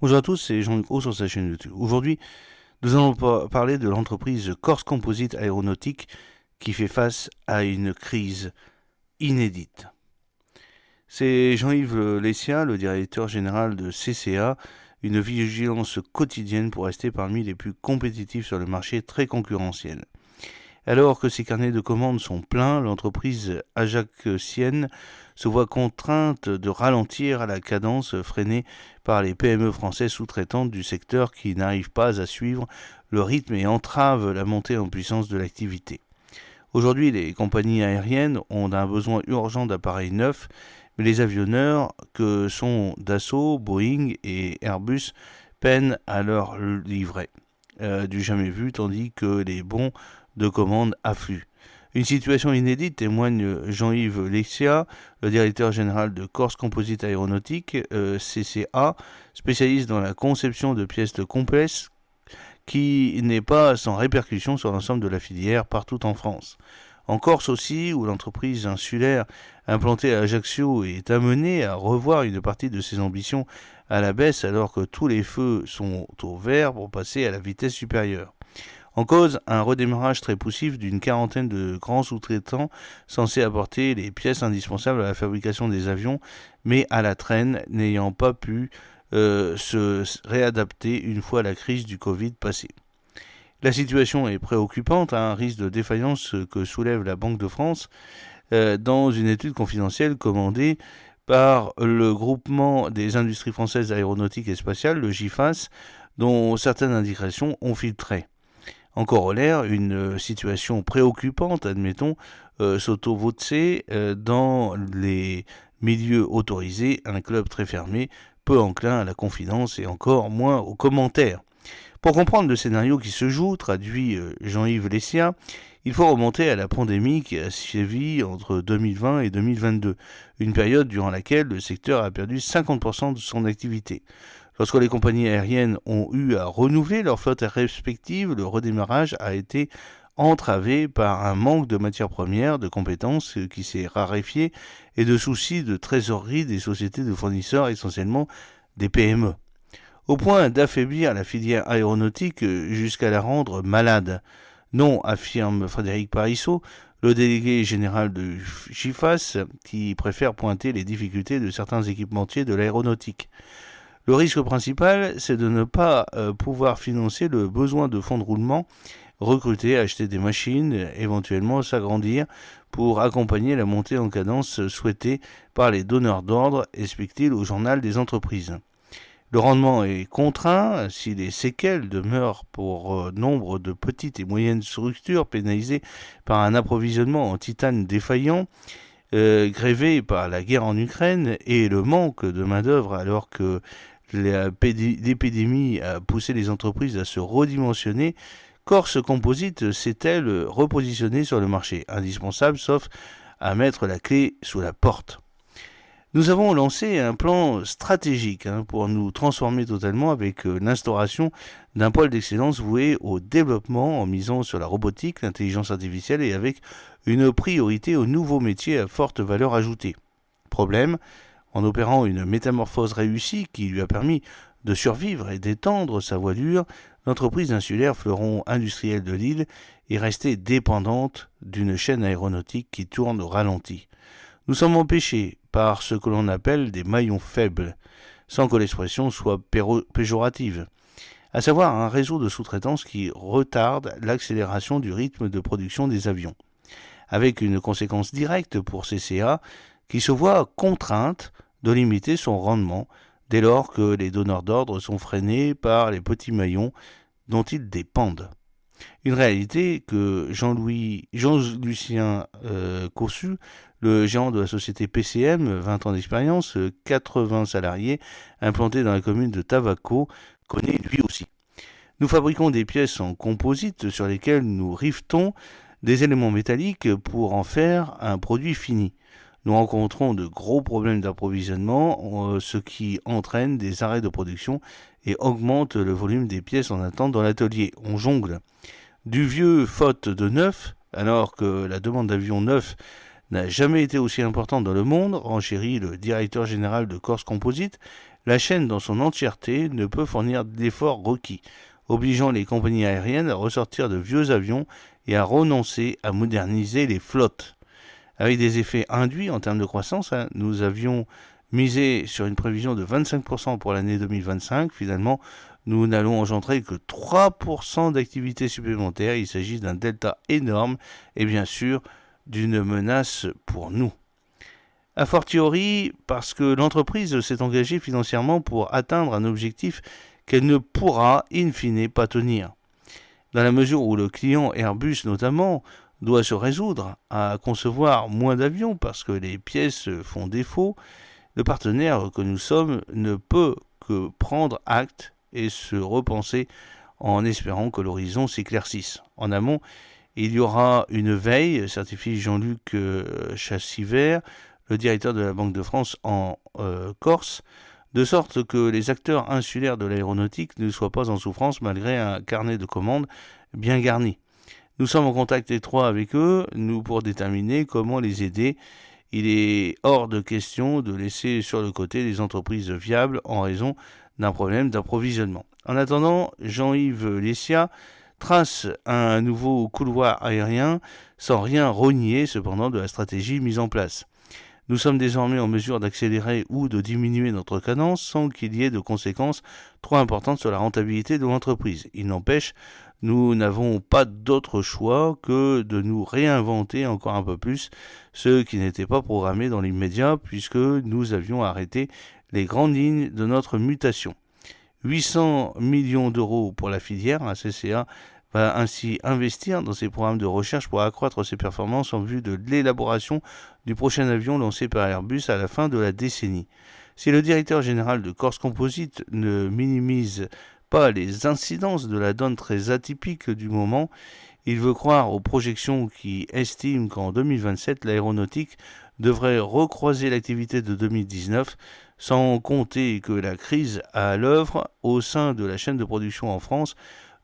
Bonjour à tous, c'est Jean-Luc Roux sur sa chaîne YouTube. Aujourd'hui, nous allons parler de l'entreprise Corse Composite Aéronautique qui fait face à une crise inédite. C'est Jean-Yves Lessia, le directeur général de CCA, une vigilance quotidienne pour rester parmi les plus compétitifs sur le marché très concurrentiel. Alors que ses carnets de commandes sont pleins, l'entreprise ajaxienne se voit contrainte de ralentir à la cadence freinée par les PME françaises sous-traitantes du secteur qui n'arrivent pas à suivre le rythme et entravent la montée en puissance de l'activité. Aujourd'hui, les compagnies aériennes ont un besoin urgent d'appareils neufs, mais les avionneurs que sont Dassault, Boeing et Airbus peinent à leur livrer. Du jamais vu, tandis que les bons de commandes affluent. Une situation inédite, témoigne Jean-Yves Lessia, le directeur général de Corse Composite Aéronautique, CCA, spécialiste dans la conception de pièces complexes, qui n'est pas sans répercussion sur l'ensemble de la filière partout en France. En Corse aussi, où l'entreprise insulaire implantée à Ajaccio est amenée à revoir une partie de ses ambitions à la baisse alors que tous les feux sont au vert pour passer à la vitesse supérieure. En cause, un redémarrage très poussif d'une quarantaine de grands sous-traitants censés apporter les pièces indispensables à la fabrication des avions, mais à la traîne, n'ayant pas pu se réadapter une fois la crise du Covid passée. La situation est préoccupante, à un risque de défaillance que soulève la Banque de France dans une étude confidentielle commandée par le groupement des industries françaises aéronautiques et spatiales, le GIFAS, dont certaines indications ont filtré. En corollaire, une situation préoccupante, admettons, s'auto-vote dans les milieux autorisés, un club très fermé, peu enclin à la confidence et encore moins aux commentaires. Pour comprendre le scénario qui se joue, traduit Jean-Yves Lessia, il faut remonter à la pandémie qui a sévi entre 2020 et 2022, une période durant laquelle le secteur a perdu 50% de son activité. Lorsque les compagnies aériennes ont eu à renouveler leurs flottes respectives, le redémarrage a été entravé par un manque de matières premières, de compétences qui s'est raréfié et de soucis de trésorerie des sociétés de fournisseurs, essentiellement des PME, au point d'affaiblir la filière aéronautique jusqu'à la rendre malade. Non, affirme Frédéric Parisot, le délégué général de GIFAS, qui préfère pointer les difficultés de certains équipementiers de l'aéronautique. Le risque principal, c'est de ne pas pouvoir financer le besoin de fonds de roulement, recruter, acheter des machines, éventuellement s'agrandir pour accompagner la montée en cadence souhaitée par les donneurs d'ordre, explique-t-il au journal des entreprises. Le rendement est contraint si les séquelles demeurent pour nombre de petites et moyennes structures pénalisées par un approvisionnement en titane défaillant, grévé par la guerre en Ukraine et le manque de main-d'œuvre alors que l'épidémie a poussé les entreprises à se redimensionner. Corse Composite s'est-elle repositionnée sur le marché, indispensable sauf à mettre la clé sous la porte. Nous avons lancé un plan stratégique pour nous transformer totalement avec l'instauration d'un pôle d'excellence voué au développement en misant sur la robotique, l'intelligence artificielle et avec une priorité aux nouveaux métiers à forte valeur ajoutée. Problème, en opérant une métamorphose réussie qui lui a permis de survivre et d'étendre sa voilure, l'entreprise insulaire Fleuron Industriel de Lille est restée dépendante d'une chaîne aéronautique qui tourne au ralenti. Nous sommes empêchés par ce que l'on appelle des maillons faibles, sans que l'expression soit péjorative, à savoir un réseau de sous-traitance qui retarde l'accélération du rythme de production des avions, avec une conséquence directe pour CCA qui se voit contrainte de limiter son rendement dès lors que les donneurs d'ordre sont freinés par les petits maillons dont ils dépendent. Une réalité que Jean-Lucien Cossu, le gérant de la société PCM, 20 ans d'expérience, 80 salariés, implantés dans la commune de Tavaco, connaît lui aussi. Nous fabriquons des pièces en composite sur lesquelles nous rivetons des éléments métalliques pour en faire un produit fini. Nous rencontrons de gros problèmes d'approvisionnement, ce qui entraîne des arrêts de production et augmente le volume des pièces en attente dans l'atelier. On jongle du vieux faute de neuf, alors que la demande d'avions neufs n'a jamais été aussi importante dans le monde, renchérit le directeur général de Corse Composite, la chaîne dans son entièreté ne peut fournir l'effort requis, obligeant les compagnies aériennes à ressortir de vieux avions et à renoncer à moderniser les flottes. Avec des effets induits en termes de croissance, nous avions misé sur une prévision de 25% pour l'année 2025. Finalement, nous n'allons engendrer que 3% d'activité supplémentaire. Il s'agit d'un delta énorme et bien sûr d'une menace pour nous. A fortiori, parce que l'entreprise s'est engagée financièrement pour atteindre un objectif qu'elle ne pourra, in fine, pas tenir. Dans la mesure où le client Airbus, notamment, doit se résoudre à concevoir moins d'avions parce que les pièces font défaut, le partenaire que nous sommes ne peut que prendre acte et se repenser en espérant que l'horizon s'éclaircisse. En amont, il y aura une veille, certifie Jean-Luc Chassivert, le directeur de la Banque de France en Corse, de sorte que les acteurs insulaires de l'aéronautique ne soient pas en souffrance malgré un carnet de commandes bien garni. Nous sommes en contact étroit avec eux, pour déterminer comment les aider. Il est hors de question de laisser sur le côté les entreprises viables en raison d'un problème d'approvisionnement. En attendant, Jean-Yves Lescia trace un nouveau couloir aérien sans rien renier cependant de la stratégie mise en place. Nous sommes désormais en mesure d'accélérer ou de diminuer notre cadence sans qu'il y ait de conséquences trop importantes sur la rentabilité de l'entreprise. Il n'empêche, nous n'avons pas d'autre choix que de nous réinventer encore un peu plus, ce qui n'était pas programmé dans l'immédiat puisque nous avions arrêté les grandes lignes de notre mutation. 800 millions d'euros pour la filière, la CCA va ainsi investir dans ses programmes de recherche pour accroître ses performances en vue de l'élaboration du prochain avion lancé par Airbus à la fin de la décennie. Si le directeur général de Corse Composite ne minimise pas les incidences de la donne très atypique du moment, il veut croire aux projections qui estiment qu'en 2027, l'aéronautique devrait recroiser l'activité de 2019, sans compter que la crise à l'œuvre au sein de la chaîne de production en France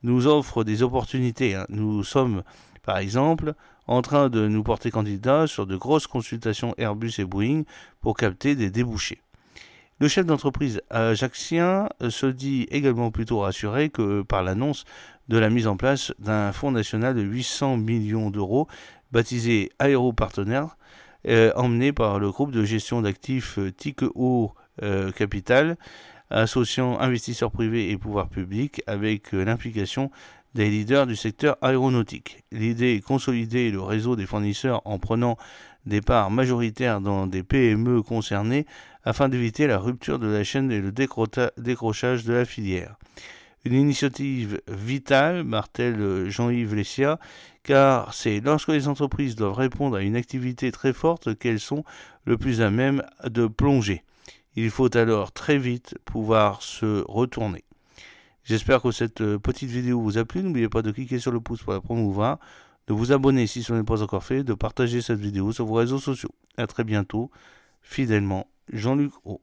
nous offre des opportunités. Nous sommes, par exemple, en train de nous porter candidat sur de grosses consultations Airbus et Boeing pour capter des débouchés. Le chef d'entreprise ajaxien se dit également plutôt rassuré que par l'annonce de la mise en place d'un fonds national de 800 millions d'euros baptisé Aéropartenaires, emmené par le groupe de gestion d'actifs Tikehau Capital, associant investisseurs privés et pouvoirs publics avec l'implication des leaders du secteur aéronautique. L'idée est consolider le réseau des fournisseurs en prenant des parts majoritaires dans des PME concernées afin d'éviter la rupture de la chaîne et le décrochage de la filière. Une initiative vitale, martèle Jean-Yves Lescia, car c'est lorsque les entreprises doivent répondre à une activité très forte qu'elles sont le plus à même de plonger. Il faut alors très vite pouvoir se retourner. J'espère que cette petite vidéo vous a plu. N'oubliez pas de cliquer sur le pouce pour la promouvoir, de vous abonner si ce n'est pas encore fait, de partager cette vidéo sur vos réseaux sociaux. À très bientôt. Fidèlement, Jean-Luc O.